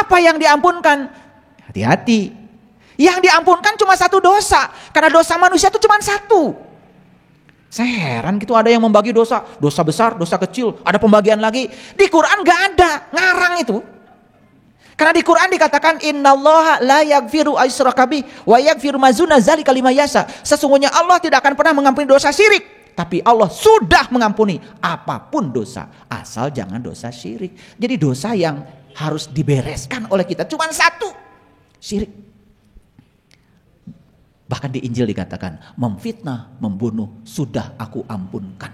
Apa yang diampunkan? Hati-hati. Yang diampunkan cuma satu dosa. Karena dosa manusia itu cuma satu. Saya heran gitu ada yang membagi dosa. Dosa besar, dosa kecil. Ada pembagian lagi. Di Quran gak ada. Ngarang itu. Karena di Quran dikatakan innallaha la yaghfiru aysyraka bih wa yaghfiru ma duna dzalika liman yasha. Sesungguhnya Allah tidak akan pernah mengampuni dosa syirik, tapi Allah sudah mengampuni apapun dosa, asal jangan dosa syirik. Jadi dosa yang harus dibereskan oleh kita cuma satu, syirik. Bahkan di Injil dikatakan memfitnah, membunuh sudah aku ampunkan,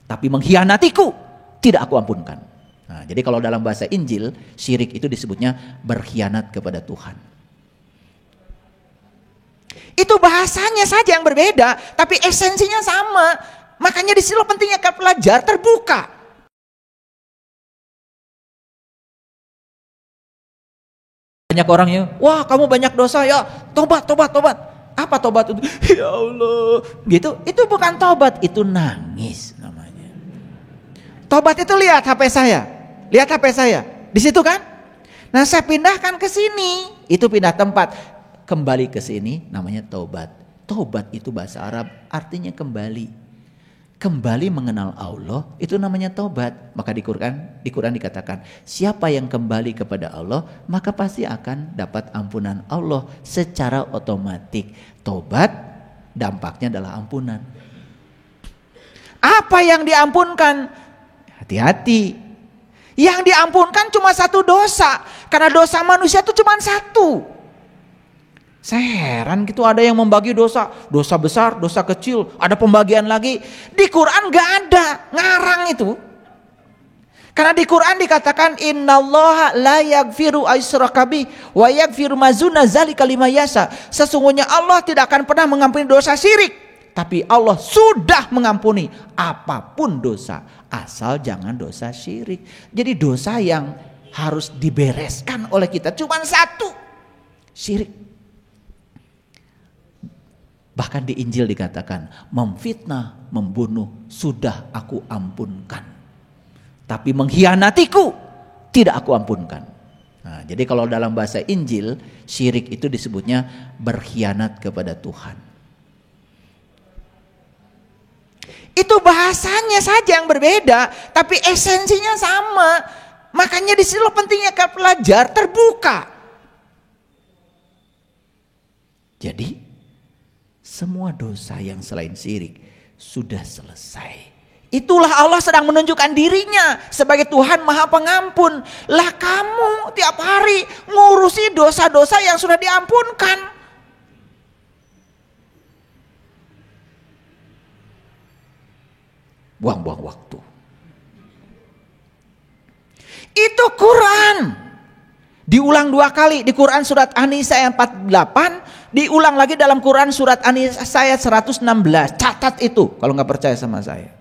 tapi mengkhianatiku tidak aku ampunkan. Nah, jadi kalau dalam bahasa Injil, syirik itu disebutnya berkhianat kepada Tuhan. Itu bahasanya saja yang berbeda, tapi esensinya sama. Makanya di sini pentingnya kita belajar terbuka. Banyak orangnya, wah kamu banyak dosa ya, tobat. Apa tobat itu? Ya Allah, gitu. Itu bukan tobat, itu nangis namanya. Tobat itu lihat HP saya. Lihat HP saya, di situ kan? Nah saya pindahkan ke sini, itu pindah tempat, kembali ke sini, namanya taubat. Taubat itu bahasa Arab, artinya kembali. Kembali mengenal Allah, itu namanya taubat. Maka di Quran dikatakan, siapa yang kembali kepada Allah, maka pasti akan dapat ampunan Allah secara otomatis. Taubat dampaknya adalah ampunan. Apa yang diampunkan? Hati-hati. Yang diampunkan cuma satu dosa. Karena dosa manusia itu cuma satu. Saya heran gitu ada yang membagi dosa. Dosa besar, dosa kecil. Ada pembagian lagi. Di Quran gak ada. Ngarang itu. Karena di Quran dikatakan innallaha la yaghfiru aysyraka bih wa yaghfiru ma duna dzalika liman yasha. Sesungguhnya Allah tidak akan pernah mengampuni dosa syirik. Tapi Allah sudah mengampuni apapun dosa, asal jangan dosa syirik. Jadi dosa yang harus dibereskan oleh kita cuma satu, syirik. Bahkan di Injil dikatakan memfitnah, membunuh sudah aku ampunkan, tapi mengkhianatiku tidak aku ampunkan. Nah, jadi kalau dalam bahasa Injil, syirik itu disebutnya berkhianat kepada Tuhan. Itu bahasanya saja yang berbeda, tapi esensinya sama. Makanya di sini pentingnya kita belajar terbuka. Jadi semua dosa yang selain syirik sudah selesai. Itulah Allah sedang menunjukkan dirinya sebagai Tuhan Maha Pengampun. Lah kamu tiap hari ngurusi dosa-dosa yang sudah diampunkan. Buang-buang waktu. Itu Quran. Diulang 2 kali di Quran surat An-Nisa ayat 48, diulang lagi dalam Quran surat An-Nisa ayat 116. Catat itu kalau nggak percaya sama saya.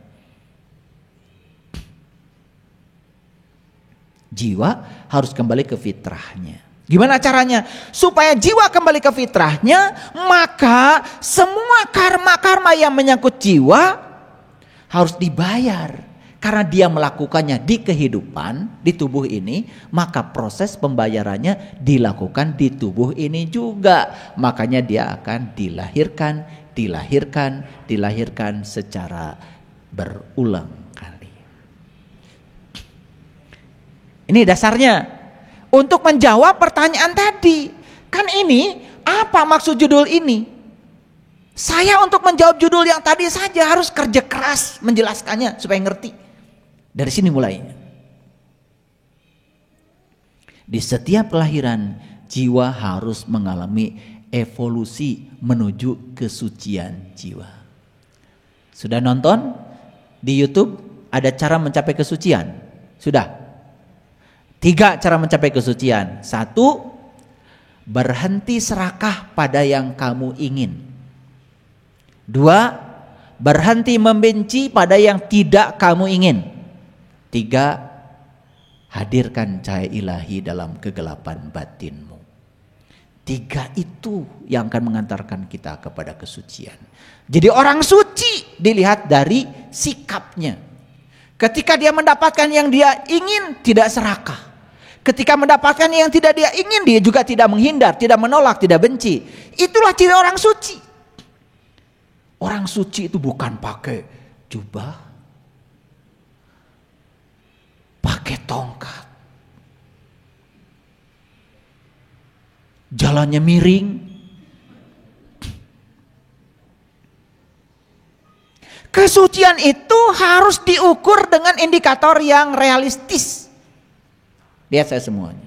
Jiwa harus kembali ke fitrahnya. Gimana caranya? Supaya jiwa kembali ke fitrahnya, maka semua karma-karma yang menyangkut jiwa harus dibayar. Karena dia melakukannya di kehidupan, di tubuh ini, maka proses pembayarannya dilakukan di tubuh ini juga. Makanya dia akan dilahirkan secara berulang kali. Ini dasarnya. Untuk menjawab pertanyaan tadi. Kan ini, apa maksud judul ini? Saya untuk menjawab judul yang tadi saja harus kerja keras menjelaskannya supaya ngerti. Dari sini mulainya. Di setiap kelahiran jiwa harus mengalami evolusi menuju kesucian jiwa. Sudah nonton di YouTube ada cara mencapai kesucian? Sudah. 3 cara mencapai kesucian. 1, berhenti serakah pada yang kamu ingin. 2, berhenti membenci pada yang tidak kamu ingin. 3, hadirkan cahaya ilahi dalam kegelapan batinmu. 3 itu yang akan mengantarkan kita kepada kesucian. Jadi orang suci dilihat dari sikapnya. Ketika dia mendapatkan yang dia ingin, tidak serakah. Ketika mendapatkan yang tidak dia ingin, dia juga tidak menghindar, tidak menolak, tidak benci. Itulah ciri orang suci. Orang suci itu bukan pakai jubah, pakai tongkat, jalannya miring. Kesucian itu harus diukur dengan indikator yang realistis. Lihat saya semuanya.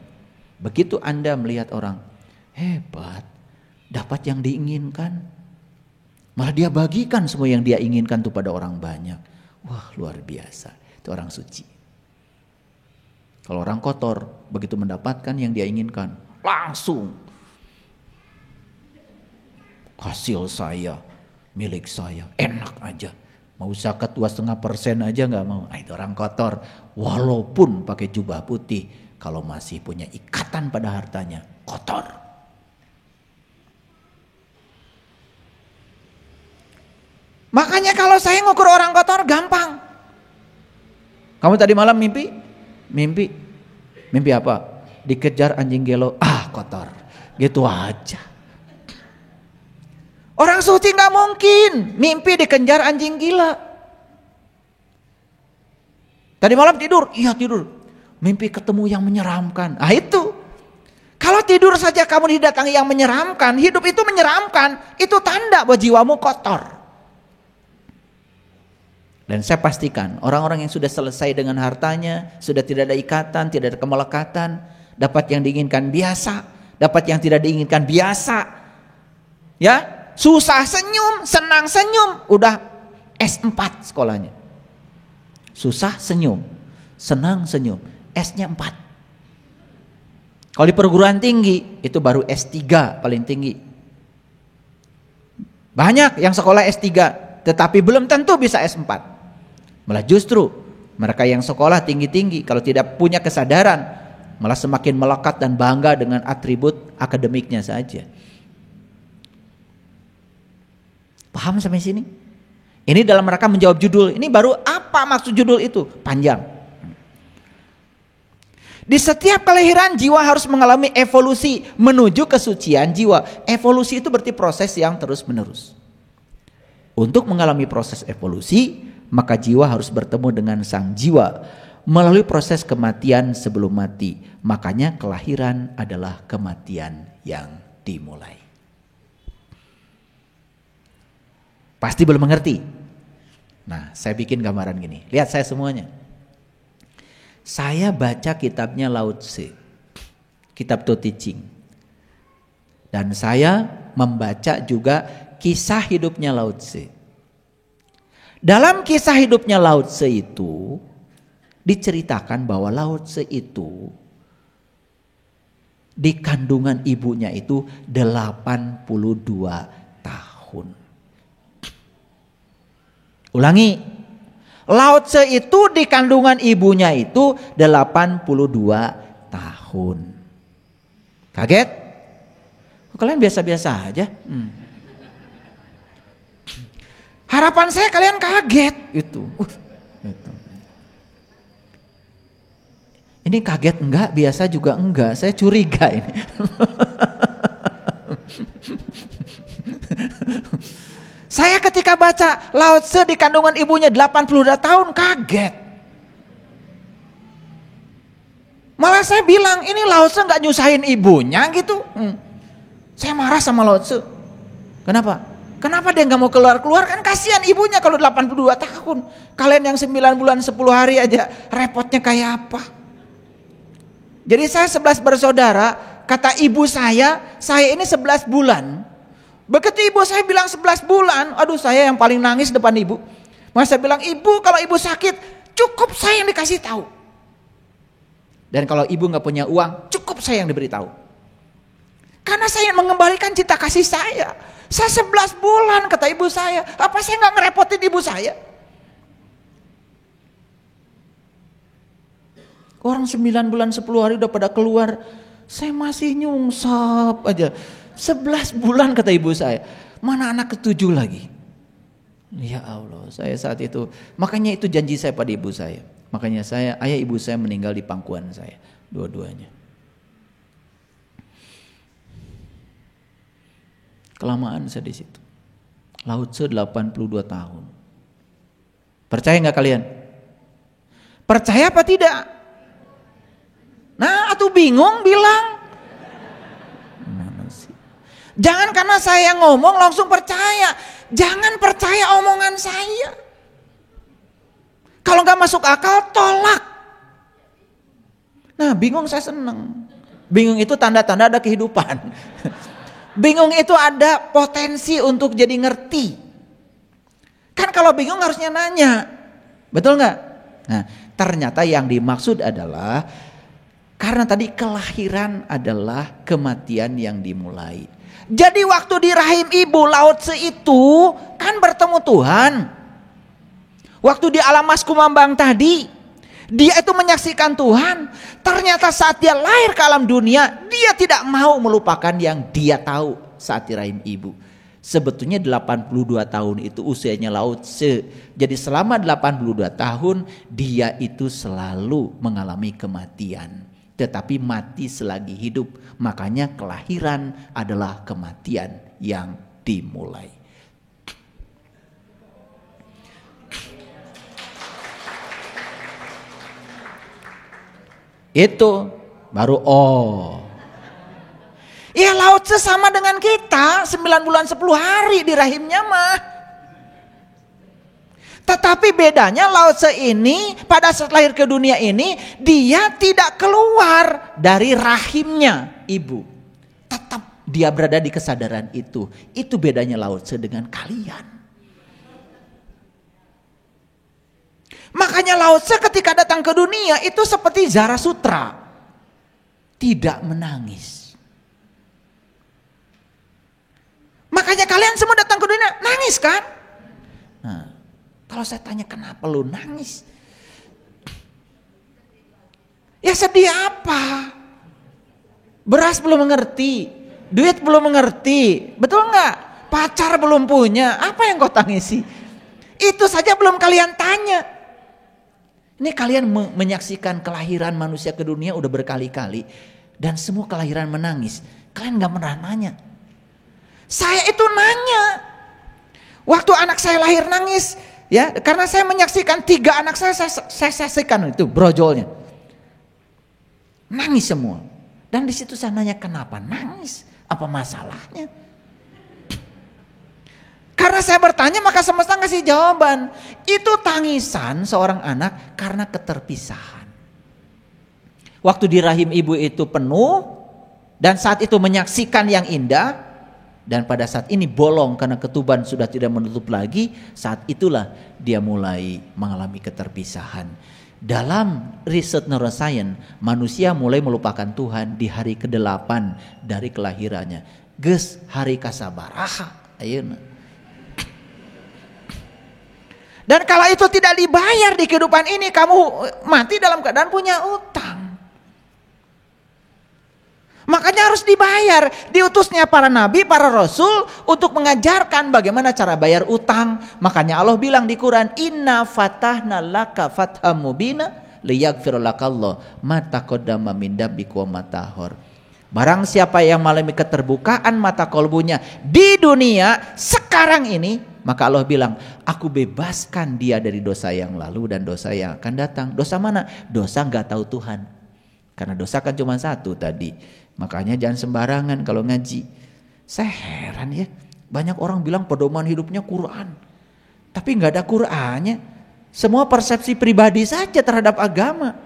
Begitu Anda melihat orang hebat, dapat yang diinginkan, malah dia bagikan semua yang dia inginkan itu pada orang banyak. Wah, luar biasa. Itu orang suci. Kalau orang kotor, begitu mendapatkan yang dia inginkan, langsung hasil saya, milik saya, enak aja. Mau zakat 2,5% aja nggak mau. Itu orang kotor. Walaupun pakai jubah putih, kalau masih punya ikatan pada hartanya, kotor. Makanya kalau saya ngukur orang kotor gampang. Kamu tadi malam mimpi? Mimpi apa? Dikejar anjing gelo. Kotor. Gitu aja. Orang suci gak mungkin mimpi dikejar anjing gila. Tadi malam tidur? Iya tidur. Mimpi ketemu yang menyeramkan. Itu. Kalau tidur saja kamu didatangi yang menyeramkan, hidup itu menyeramkan, itu tanda bahwa jiwamu kotor. Dan saya pastikan orang-orang yang sudah selesai dengan hartanya, sudah tidak ada ikatan, tidak ada kemelekatan, dapat yang diinginkan biasa, dapat yang tidak diinginkan biasa. Ya. Susah senyum, senang senyum, udah S4 sekolahnya. Susah senyum, senang senyum, S-nya 4. Kalau di perguruan tinggi, itu baru S3 paling tinggi. Banyak yang sekolah S3, tetapi belum tentu bisa S4. Malah justru mereka yang sekolah tinggi-tinggi, kalau tidak punya kesadaran, malah semakin melekat dan bangga dengan atribut akademiknya saja. Paham sampai sini? Ini dalam rangka menjawab judul. Ini baru apa maksud judul itu? Panjang. Di setiap kelahiran jiwa harus mengalami evolusi menuju kesucian jiwa. Evolusi itu berarti proses yang terus menerus. Untuk mengalami proses evolusi, maka jiwa harus bertemu dengan sang jiwa melalui proses kematian sebelum mati. Makanya kelahiran adalah kematian yang dimulai. Pasti belum mengerti. Nah, saya bikin gambaran gini. Lihat saya semuanya. Saya baca kitabnya Lao Tse, kitab To Teaching. Dan saya membaca juga kisah hidupnya Lao Tse. Dalam kisah hidupnya Lao Tse itu diceritakan bahwa Lao Tse itu di kandungan ibunya itu 82 tahun. Ulangi, Lao Tse itu di kandungan ibunya itu 82 tahun. Kaget? Kalian biasa-biasa aja. Harapan saya kalian kaget itu. Ini kaget enggak, biasa juga enggak. Saya curiga ini. Saya ketika baca Lao Tse di kandungan ibunya 82 tahun kaget. Malah saya bilang ini Lao Tse gak nyusahin ibunya gitu. Saya marah sama Lao Tse. Kenapa? Kenapa dia gak mau keluar-keluar? Kan kasihan ibunya kalau 82 tahun. Kalian yang 9 bulan 10 hari aja repotnya kayak apa? Jadi saya 11 bersaudara. Kata ibu saya ini 11 bulan. Begitu ibu saya bilang 11 bulan, aduh saya yang paling nangis depan ibu. Maka saya bilang, ibu kalau ibu sakit cukup saya yang dikasih tahu. Dan kalau ibu gak punya uang, cukup saya yang diberitahu. Karena saya mengembalikan cinta kasih saya. Saya 11 bulan kata ibu saya, apa saya gak ngerepotin ibu saya? Orang 9 bulan 10 hari udah pada keluar, saya masih nyungsap aja. 11 bulan kata ibu saya, mana anak ketujuh lagi? Ya Allah, saya saat itu, makanya itu janji saya pada ibu saya. Makanya ayah ibu saya meninggal di pangkuan saya. dua-duanya. Kelamaan saya di situ. Lao Tse 82 tahun. Percaya nggak kalian? Percaya apa tidak? Nah, atau bingung bilang. Jangan karena saya ngomong langsung percaya. Jangan percaya omongan saya. Kalau nggak masuk akal, tolak. Nah, bingung saya seneng. Bingung itu tanda-tanda ada kehidupan. Bingung itu ada potensi untuk jadi ngerti. Kan kalau bingung harusnya nanya. Betul nggak? Nah, ternyata yang dimaksud adalah karena tadi kelahiran adalah kematian yang dimulai. Jadi waktu di rahim ibu Lao Tse itu kan bertemu Tuhan. Waktu di alam mas kumambang tadi, dia itu menyaksikan Tuhan. Ternyata saat dia lahir ke alam dunia, dia tidak mau melupakan yang dia tahu saat di rahim ibu. Sebetulnya 82 tahun itu usianya Lao Tse. Jadi selama 82 tahun dia itu selalu mengalami kematian. Tetapi mati selagi hidup. Makanya kelahiran adalah kematian yang dimulai. Itu baru ya Lao Tse sama dengan kita 9 bulan 10 hari di rahimnya mah. Tetapi bedanya Lao Tse ini pada saat lahir ke dunia ini dia tidak keluar dari rahimnya ibu. Tetap dia berada di kesadaran itu. Itu bedanya Lao Tse dengan kalian. Makanya Lao Tse ketika datang ke dunia itu seperti Zarasutra. Tidak menangis. Makanya kalian semua datang ke dunia nangis kan? Nah, kalau saya tanya kenapa lu nangis? Ya sedih apa? Beras belum mengerti, duit belum mengerti, betul nggak? Pacar belum punya, apa yang kau tangisi? Itu saja belum kalian tanya. Ini kalian menyaksikan kelahiran manusia ke dunia udah berkali-kali dan semua kelahiran menangis. Kalian nggak pernah nanya. Saya itu nanya. Waktu anak saya lahir nangis. Ya, karena saya menyaksikan 3 anak saya saksikan itu brojolnya. Nangis semua. Dan di situ saya nanya kenapa nangis? Apa masalahnya? Karena saya bertanya maka semesta ngasih jawaban. Itu tangisan seorang anak karena keterpisahan. Waktu di rahim ibu itu penuh dan saat itu menyaksikan yang indah. Dan pada saat ini bolong karena ketuban sudah tidak menutup lagi. Saat itulah dia mulai mengalami keterpisahan. Dalam riset neuroscience, manusia mulai melupakan Tuhan di hari ke-8 dari kelahirannya. Geus hari kasabaraha ayeuna. Dan kalau itu tidak dibayar di kehidupan ini, kamu mati dalam keadaan punya utang. Makanya harus dibayar. Diutusnya para nabi, para rasul untuk mengajarkan bagaimana cara bayar utang. Makanya Allah bilang di Quran, Inna fatahna laka fatham mubina liyaghfir lakallah ma taqaddama min dambika wa ma ta'akhkhar. Barang siapa yang mengalami keterbukaan mata kolbunya di dunia sekarang ini, maka Allah bilang, aku bebaskan dia dari dosa yang lalu dan dosa yang akan datang. Dosa mana? Dosa nggak tahu Tuhan. Karena dosa kan cuma satu tadi. Makanya jangan sembarangan kalau ngaji. Saya heran ya, banyak orang bilang pedoman hidupnya Quran, tapi nggak ada Qurannya. Semua persepsi pribadi saja terhadap agama.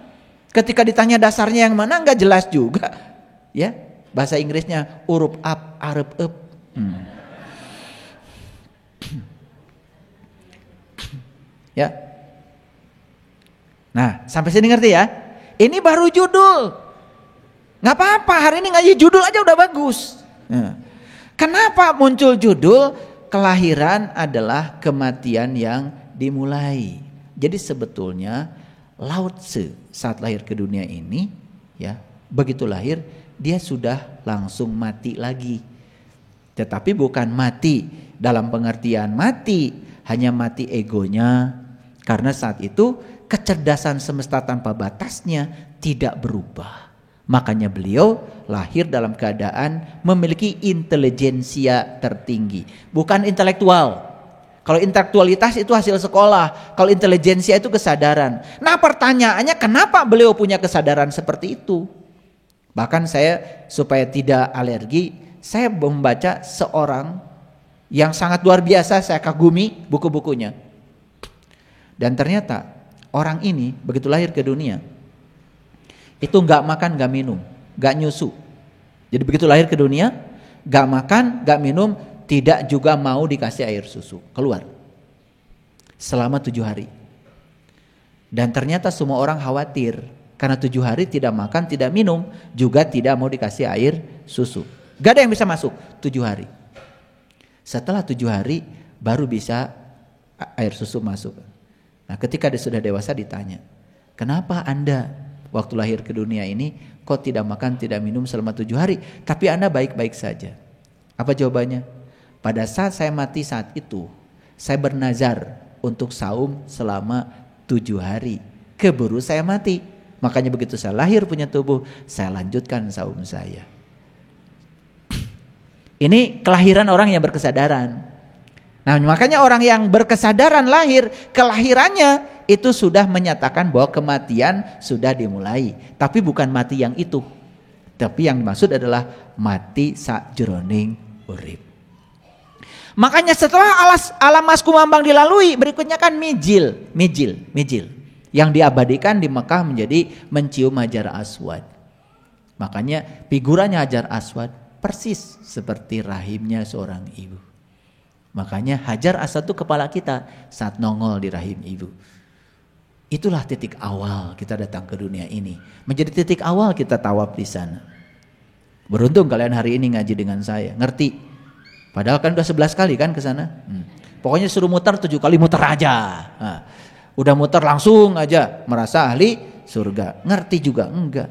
Ketika ditanya dasarnya yang mana nggak jelas juga. Ya, bahasa Inggrisnya urup up, arep up. Ya. Nah, sampai sini ngerti ya? Ini baru judul. Nggak apa-apa, hari ini ngaji judul aja udah bagus. Nah, kenapa muncul judul kelahiran adalah kematian yang dimulai? Jadi sebetulnya Lao Tse saat lahir ke dunia ini, ya begitu lahir dia sudah langsung mati lagi. Tetapi bukan mati dalam pengertian mati, hanya mati egonya. Karena saat itu kecerdasan semesta tanpa batasnya tidak berubah. Makanya beliau lahir dalam keadaan memiliki intelijensia tertinggi, bukan intelektual. Kalau intelektualitas itu hasil sekolah, kalau intelijensia itu kesadaran. Nah pertanyaannya, kenapa beliau punya kesadaran seperti itu? Bahkan saya supaya tidak alergi, saya membaca seorang yang sangat luar biasa, saya kagumi buku-bukunya. Dan ternyata orang ini begitu lahir ke dunia, itu gak makan, gak minum, gak nyusu. Jadi begitu lahir ke dunia, gak makan, gak minum, tidak juga mau dikasih air susu, keluar selama 7 hari. Dan ternyata semua orang khawatir, karena 7 hari tidak makan, tidak minum, juga tidak mau dikasih air susu. Gak ada yang bisa masuk 7 hari. Setelah 7 hari baru bisa air susu masuk. Nah ketika dia sudah dewasa ditanya, kenapa Anda waktu lahir ke dunia ini kok tidak makan, tidak minum selama 7 hari, tapi Anda baik-baik saja? Apa jawabannya? Pada saat saya mati saat itu, saya bernazar untuk saum selama 7 hari. Keburu saya mati. Makanya begitu saya lahir punya tubuh, saya lanjutkan saum saya. Ini kelahiran orang yang berkesadaran. Nah makanya orang yang berkesadaran lahir, kelahirannya itu sudah menyatakan bahwa kematian sudah dimulai. Tapi bukan mati yang itu. Tapi yang dimaksud adalah mati sakjroning urip. Makanya setelah alam mas kumambang dilalui, berikutnya kan mijil yang diabadikan di Mekah menjadi mencium Hajar Aswad. Makanya figuranya Hajar Aswad persis seperti rahimnya seorang ibu. Makanya Hajar Aswad itu kepala kita saat nongol di rahim ibu. Itulah titik awal kita datang ke dunia ini, menjadi titik awal kita tawaf di sana. Beruntung kalian hari ini ngaji dengan saya, ngerti. Padahal kan udah 11 kali kan ke sana. Pokoknya suruh muter 7 kali muter aja. Nah, udah muter langsung aja merasa ahli surga. Ngerti juga enggak.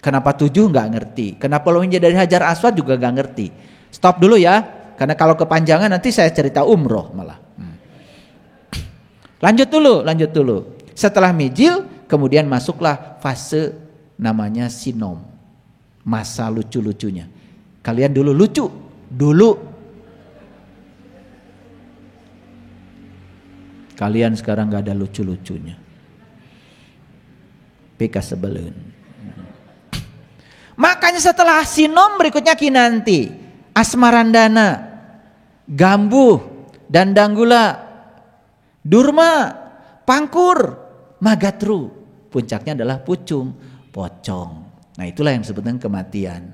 Kenapa 7 enggak ngerti. Kenapa lohinya dari Hajar Aswad juga enggak ngerti. Stop dulu ya. Karena kalau kepanjangan nanti saya cerita umroh malah. Lanjut dulu. Setelah mijil kemudian masuklah fase namanya sinom. Masa lucu-lucunya. Kalian dulu lucu. Kalian sekarang gak ada lucu-lucunya. Pika sebelun. Makanya setelah sinom berikutnya kinanti, asmarandana, gambuh, dandanggula, durma, pangkur, magatru. Puncaknya adalah pucung, pocong. Nah itulah yang disebutkan kematian.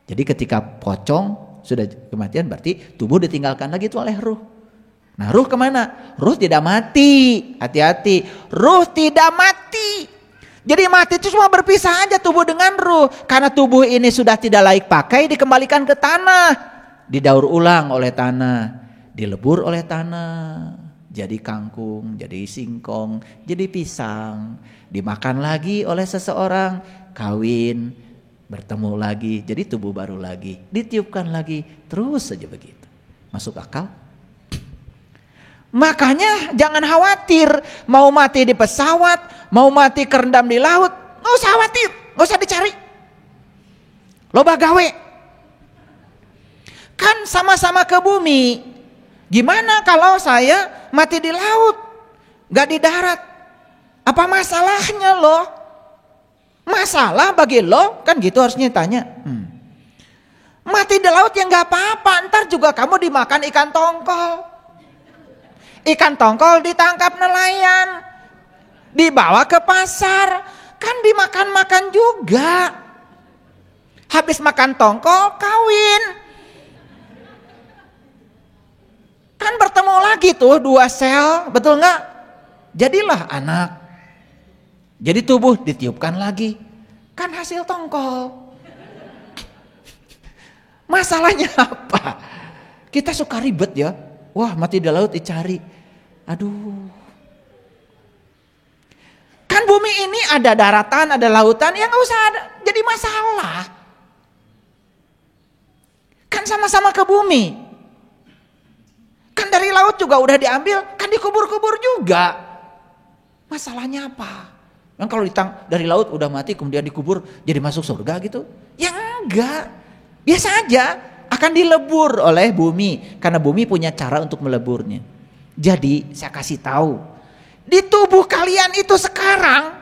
Jadi ketika pocong sudah kematian berarti tubuh ditinggalkan lagi itu oleh ruh. Nah ruh kemana? Ruh tidak mati. Hati-hati. Ruh tidak mati. Jadi mati itu cuma berpisah aja tubuh dengan ruh. Karena tubuh ini sudah tidak layak pakai, dikembalikan ke tanah. Didaur ulang oleh tanah. Dilebur oleh tanah. Jadi kangkung, jadi singkong, jadi pisang. Dimakan lagi oleh seseorang. Kawin, bertemu lagi. Jadi tubuh baru lagi. Ditiupkan lagi. Terus saja begitu. Masuk akal? Makanya jangan khawatir mau mati di pesawat, mau mati kerendam di laut, nggak usah khawatir, nggak usah dicari. Loba gawe. Kan sama-sama ke bumi. Gimana kalau saya mati di laut, nggak di darat? Apa masalahnya lo? Masalah bagi lo? Kan gitu harusnya tanya. Mati di laut ya nggak apa-apa, ntar juga kamu dimakan ikan tongkol. Ikan tongkol ditangkap nelayan, dibawa ke pasar, kan dimakan-makan juga. Habis makan tongkol, kawin. Kan bertemu lagi tuh 2 sel, betul nggak? Jadilah anak. Jadi tubuh ditiupkan lagi, kan hasil tongkol. Masalahnya apa? Kita suka ribet ya. Wah mati di laut dicari. Aduh. Kan bumi ini ada daratan, ada lautan, ya gak usah ada jadi masalah. Kan sama-sama ke bumi. Kan dari laut juga udah diambil, kan dikubur-kubur juga. Masalahnya apa? Yang kalau dari laut udah mati kemudian dikubur jadi masuk surga gitu? Ya enggak. Biasa aja akan dilebur oleh bumi karena bumi punya cara untuk meleburnya. Jadi saya kasih tahu, di tubuh kalian itu sekarang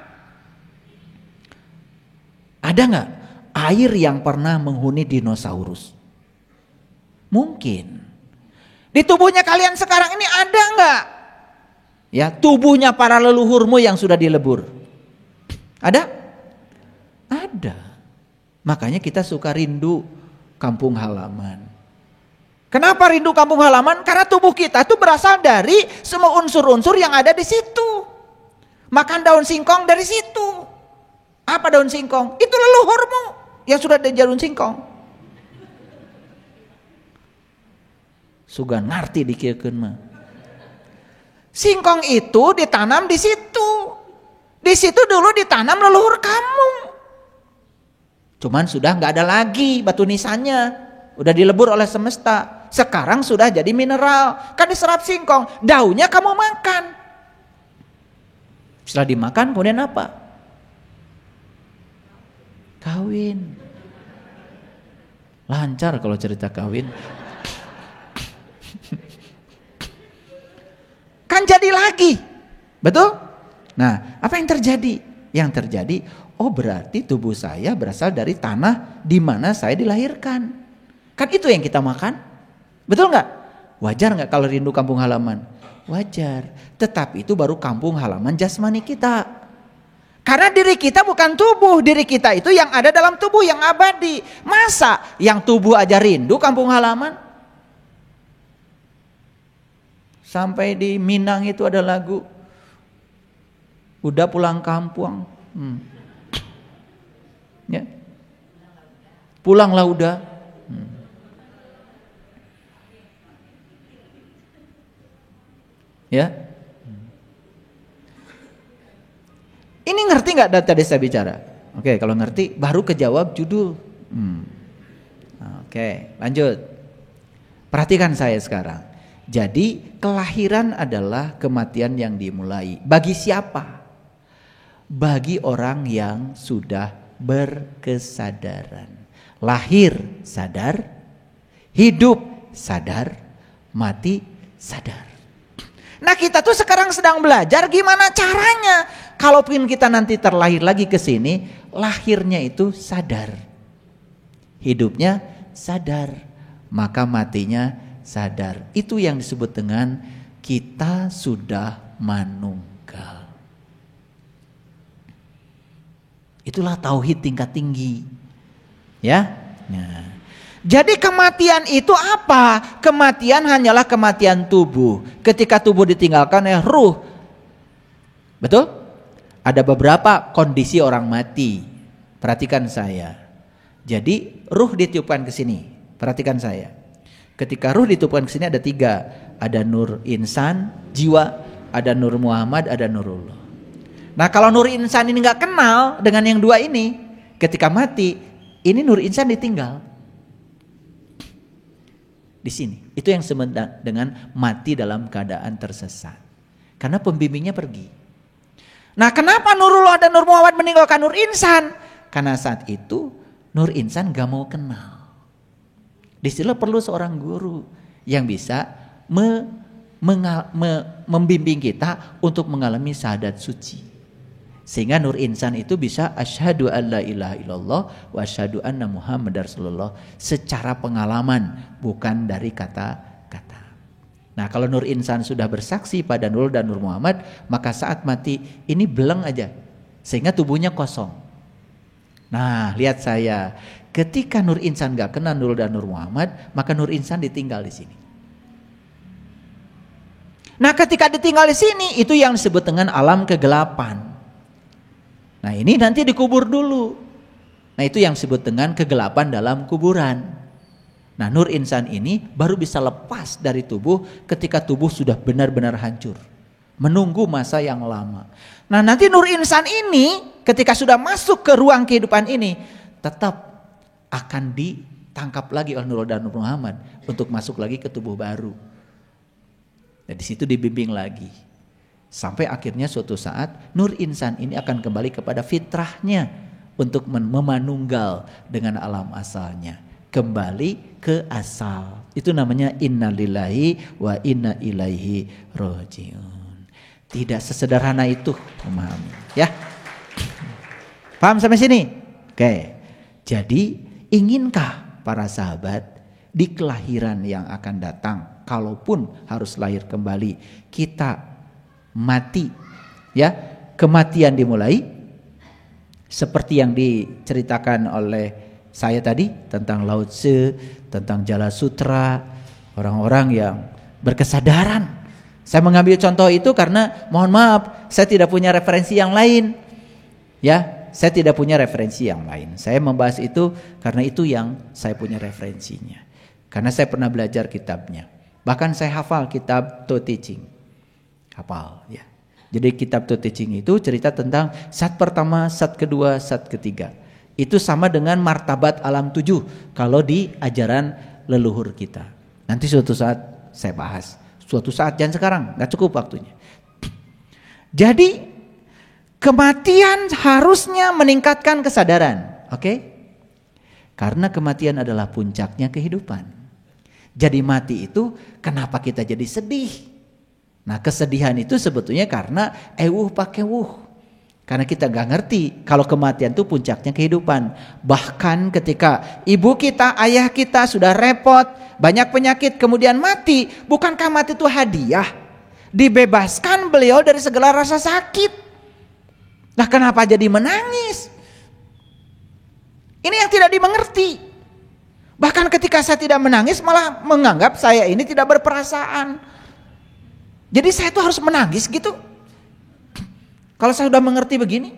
ada nggak air yang pernah menghuni dinosaurus? Mungkin. Di tubuhnya kalian sekarang ini ada nggak? Ya, tubuhnya para leluhurmu yang sudah dilebur. Ada? Ada. Makanya kita suka rindu kampung halaman. Kenapa rindu kampung halaman? Karena tubuh kita itu berasal dari semua unsur-unsur yang ada di situ. Makan daun singkong dari situ. Apa daun singkong? Itu leluhurmu yang sudah ada daun singkong. Suga ngerti dikirkeun mah. Singkong itu ditanam di situ. Di situ dulu ditanam leluhur kamu. Cuman sudah nggak ada lagi batu nisannya. Udah dilebur oleh semesta. Sekarang sudah jadi mineral. Kan diserap singkong. Daunnya kamu makan. Setelah dimakan kemudian apa? Kawin. Lancar kalau cerita kawin. Kan jadi lagi. Betul? Nah, apa yang terjadi? Yang terjadi, oh berarti tubuh saya berasal dari tanah di mana saya dilahirkan. Kan itu yang kita makan. Betul nggak? Wajar nggak kalau rindu kampung halaman? Wajar. Tetapi itu baru kampung halaman jasmani kita. Karena diri kita bukan tubuh. Diri kita itu yang ada dalam tubuh yang abadi. Masa yang tubuh aja rindu kampung halaman? Sampai di Minang itu ada lagu. Udah pulang kampung. Ya. Pulanglah udah. Ya. Ini ngerti nggak tadi saya bicara? Oke, kalau ngerti baru kejawab judul. Oke, lanjut. Perhatikan saya sekarang. Jadi kelahiran adalah kematian yang dimulai. Bagi siapa? Bagi orang yang sudah berkesadaran. Lahir sadar, hidup sadar, mati sadar. Nah kita tuh sekarang sedang belajar gimana caranya. Kalaupun kita nanti terlahir lagi ke sini, lahirnya itu sadar. Hidupnya sadar, maka matinya sadar. Itu yang disebut dengan kita sudah manunggal. Itulah tauhid tingkat tinggi. Ya. Nah. Jadi kematian itu apa? Kematian hanyalah kematian tubuh. Ketika tubuh ditinggalkan ruh. Betul? Ada beberapa kondisi orang mati. Perhatikan saya. Jadi ruh ditiupkan ke sini. Perhatikan saya. Ketika ruh ditiupkan ke sini ada 3. Ada nur insan, jiwa, ada nur Muhammad, ada nurullah. Nah kalau nur insan ini gak kenal dengan yang 2 ini, ketika mati, ini nur insan ditinggal. Di sini, itu yang disebut dengan mati dalam keadaan tersesat. Karena pembimbingnya pergi. Nah kenapa nurullah dan nur Muhammad meninggalkan nur insan? Karena saat itu nur insan gak mau kenal. Disitulah perlu seorang guru yang bisa membimbing kita untuk mengalami syahadat suci. Sehingga nur insan itu bisa asyhadu alla ilaha illallah wa asyhadu anna muhammadar rasulullah secara pengalaman, bukan dari kata-kata. Nah kalau nur insan sudah bersaksi pada Nurul dan Nur Muhammad, maka saat mati ini beleng aja sehingga tubuhnya kosong. Nah lihat saya, ketika nur insan gak kena Nurul dan Nur Muhammad, maka nur insan ditinggal di sini. Nah ketika ditinggal di sini, itu yang disebut dengan alam kegelapan. Nah ini nanti dikubur dulu. Nah itu yang disebut dengan kegelapan dalam kuburan. Nah nur insan ini baru bisa lepas dari tubuh ketika tubuh sudah benar-benar hancur. Menunggu masa yang lama. Nah nanti nur insan ini ketika sudah masuk ke ruang kehidupan ini, tetap akan ditangkap lagi oleh Nurul dan Nur Muhammad untuk masuk lagi ke tubuh baru. Dan di situ dibimbing lagi. Sampai akhirnya suatu saat nur insan ini akan kembali kepada fitrahnya untuk memanunggal dengan alam asalnya. Kembali ke asal. Itu namanya innalillahi wa inna ilaihi rojiun. Tidak sesederhana itu memahami. Ya, paham sampai sini? Oke. Jadi inginkah para sahabat di kelahiran yang akan datang, kalaupun harus lahir kembali, kita mati, ya, kematian dimulai seperti yang diceritakan oleh saya tadi tentang Lao Tse, tentang Jala Sutra, orang-orang yang berkesadaran. Saya mengambil contoh itu karena mohon maaf, saya tidak punya referensi yang lain. Ya, saya tidak punya referensi yang lain. Saya membahas itu karena itu yang saya punya referensinya. Karena saya pernah belajar kitabnya. Bahkan saya hafal kitab To Teaching. Hafal, ya. Jadi kitab To Teaching itu cerita tentang sat pertama, sat kedua, sat ketiga. Itu sama dengan martabat alam 7 kalau di ajaran leluhur kita. Nanti suatu saat saya bahas. Suatu saat, jangan sekarang, gak cukup waktunya. Jadi kematian harusnya meningkatkan kesadaran, oke? Karena kematian adalah puncaknya kehidupan. Jadi mati itu kenapa kita jadi sedih? Nah, kesedihan itu sebetulnya karena pakai wuh. Karena kita gak ngerti kalau kematian itu puncaknya kehidupan. Bahkan ketika ibu kita, ayah kita sudah repot, banyak penyakit, kemudian mati. Bukankah mati itu hadiah? Dibebaskan beliau dari segala rasa sakit. Nah, kenapa jadi menangis? Ini yang tidak dimengerti. Bahkan ketika saya tidak menangis malah menganggap saya ini tidak berperasaan. Jadi saya tuh harus menangis gitu. Kalau saya sudah mengerti begini.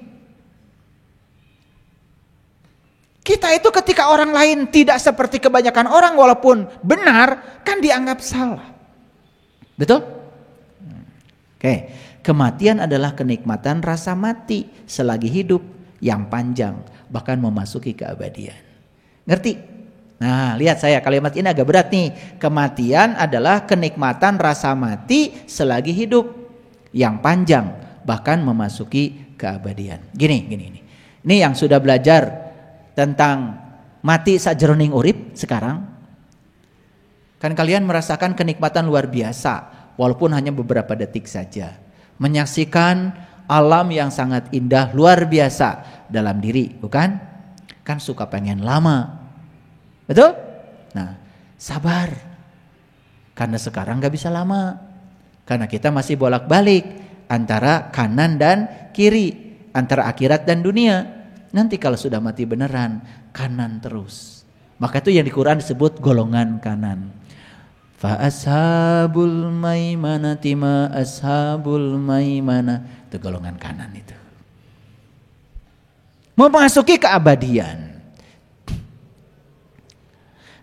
Kita itu ketika orang lain tidak seperti kebanyakan orang walaupun benar, kan dianggap salah. Betul? Oke. Kematian adalah kenikmatan rasa mati selagi hidup yang panjang, bahkan memasuki keabadian. Ngerti? Nah, lihat saya, kalimat ini agak berat nih. Kematian adalah kenikmatan rasa mati selagi hidup yang panjang, bahkan memasuki keabadian. Gini. Ini yang sudah belajar tentang mati sajroning urip sekarang. Kan kalian merasakan kenikmatan luar biasa, walaupun hanya beberapa detik saja. Menyaksikan alam yang sangat indah luar biasa dalam diri, bukan? Kan suka pengen lama. Betul? Nah, sabar. Karena sekarang gak bisa lama. Karena kita masih bolak-balik antara kanan dan kiri, antara akhirat dan dunia. Nanti kalau sudah mati beneran, kanan terus. Maka itu yang di Quran disebut golongan kanan. Fa ashabul maimanati ma ashabul maimana. Itu golongan kanan itu. Memasuki keabadian.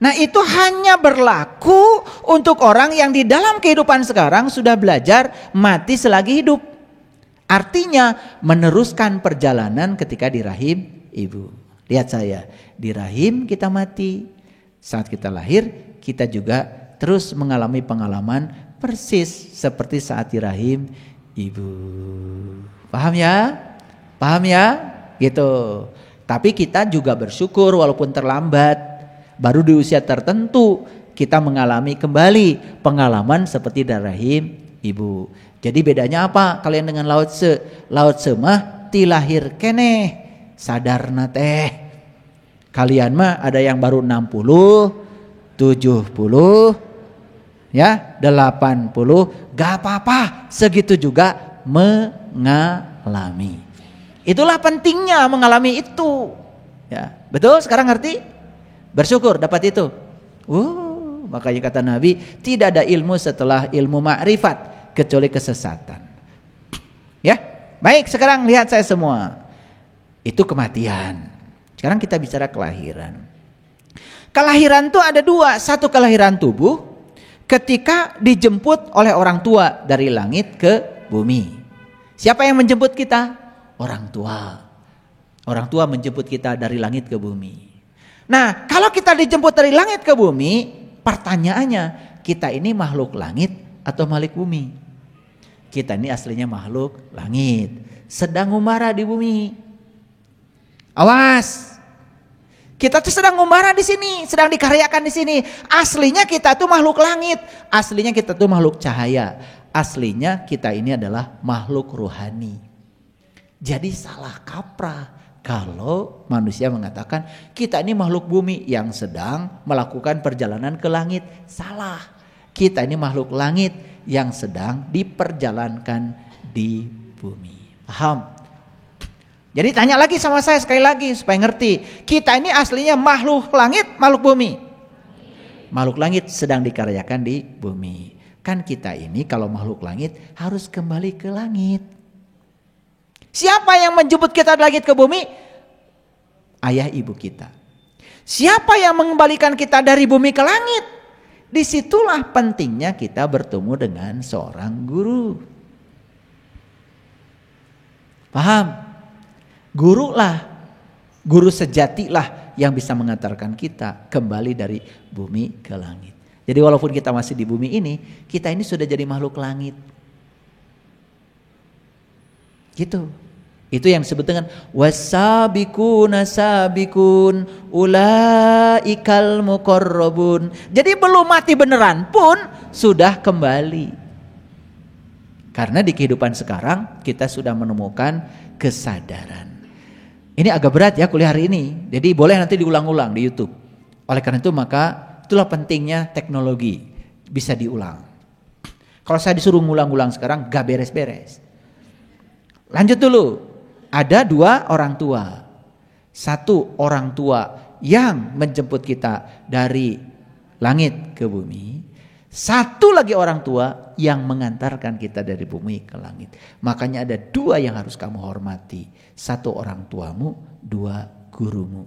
Nah, itu hanya berlaku untuk orang yang di dalam kehidupan sekarang sudah belajar mati selagi hidup. Artinya meneruskan perjalanan ketika di rahim ibu. Lihat saya, di rahim kita mati. Saat kita lahir, kita juga terus mengalami pengalaman persis seperti saat di rahim ibu. Paham ya? Paham ya? Gitu. Tapi kita juga bersyukur walaupun terlambat. Baru di usia tertentu kita mengalami kembali pengalaman seperti dari rahim ibu. Jadi bedanya apa kalian dengan Lao Tse? Lao Tse mah ti lahir keneh, sadarna teh. Kalian mah ada yang baru 60, 70, ya 80, gak apa-apa. Segitu juga mengalami. Itulah pentingnya mengalami itu. Ya, betul sekarang ngerti? Bersyukur dapat itu. Makanya kata Nabi, tidak ada ilmu setelah ilmu ma'rifat kecuali kesesatan. Ya, baik sekarang lihat saya semua. Itu kematian. Sekarang kita bicara kelahiran. Kelahiran itu ada dua. Satu kelahiran tubuh ketika dijemput oleh orang tua dari langit ke bumi. Siapa yang menjemput kita? Orang tua. Orang tua menjemput kita dari langit ke bumi. Nah, kalau kita dijemput dari langit ke bumi, pertanyaannya, kita ini makhluk langit atau makhluk bumi? kita ini aslinya makhluk langit, sedang ngumara di bumi. Awas, kita tuh sedang ngumara di sini, sedang dikaryakan di sini. Aslinya kita tuh makhluk langit, aslinya kita tuh makhluk cahaya, aslinya kita ini adalah makhluk rohani. Jadi salah kaprah kalau manusia mengatakan kita ini makhluk bumi yang sedang melakukan perjalanan ke langit. Salah. Kita ini makhluk langit yang sedang diperjalankan di bumi. Paham? Jadi tanya lagi sama saya sekali lagi supaya ngerti. Kita ini aslinya makhluk langit, makhluk bumi. Makhluk langit sedang dikaryakan di bumi. Kan kita ini kalau makhluk langit harus kembali ke langit. Siapa yang menjemput kita dari langit ke bumi? Ayah ibu kita. Siapa yang mengembalikan kita dari bumi ke langit? Disitulah pentingnya kita bertemu dengan seorang guru. Paham? Guru sejatilah yang bisa mengantarkan kita kembali dari bumi ke langit. Jadi walaupun kita masih di bumi ini, kita ini sudah jadi makhluk langit. Gitu. Itu yang disebut dengan wasabiquna sabiqun ulaikal muqarrabun. Jadi belum mati beneran pun sudah kembali. Karena di kehidupan sekarang kita sudah menemukan kesadaran. Ini agak berat ya kuliah hari ini. Jadi boleh nanti diulang-ulang di YouTube. Oleh karena itu maka itulah pentingnya teknologi. Bisa diulang. Kalau saya disuruh ngulang-ulang sekarang gak beres-beres. Lanjut dulu. Ada dua orang tua. Satu orang tua yang menjemput kita dari langit ke bumi. Satu lagi orang tua yang mengantarkan kita dari bumi ke langit. Makanya ada dua yang harus kamu hormati. Satu orang tuamu, dua gurumu.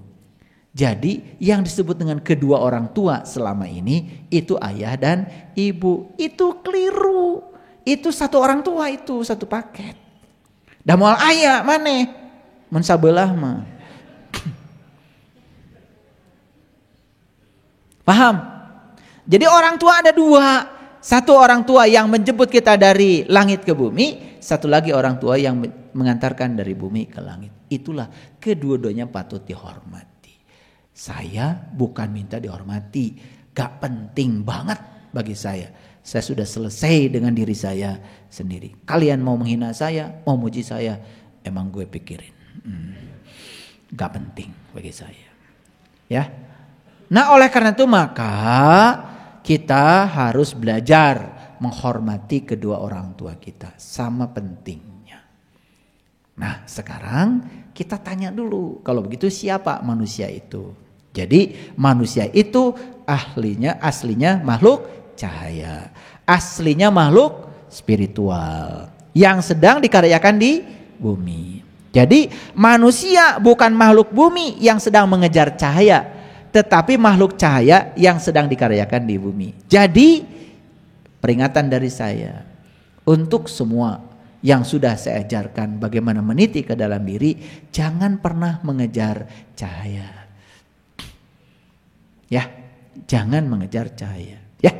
Jadi yang disebut dengan kedua orang tua selama ini itu ayah dan ibu. Itu keliru. Itu satu orang tua, itu satu paket. Dah moal ayah maneh mun sabelah mah. Paham? Jadi orang tua ada dua. Satu orang tua yang menjemput kita dari langit ke bumi, satu lagi orang tua yang mengantarkan dari bumi ke langit. Itulah kedua-duanya patut dihormati. Saya bukan minta dihormati, gak penting banget bagi saya. Saya sudah selesai dengan diri saya sendiri. Kalian mau menghina saya, mau muji saya, emang gue pikirin. Gak penting bagi saya. Ya. Nah oleh karena itu maka kita harus belajar menghormati kedua orang tua kita. Sama pentingnya. Nah sekarang kita tanya dulu. Kalau begitu siapa manusia itu? Jadi manusia itu aslinya makhluk cahaya. Aslinya makhluk spiritual. Yang sedang dikaryakan di bumi. Jadi manusia bukan makhluk bumi yang sedang mengejar cahaya. Tetapi makhluk cahaya yang sedang dikaryakan di bumi. Jadi peringatan dari saya untuk semua yang sudah saya ajarkan bagaimana meniti ke dalam diri, jangan pernah mengejar cahaya. Ya, jangan mengejar cahaya. Ya.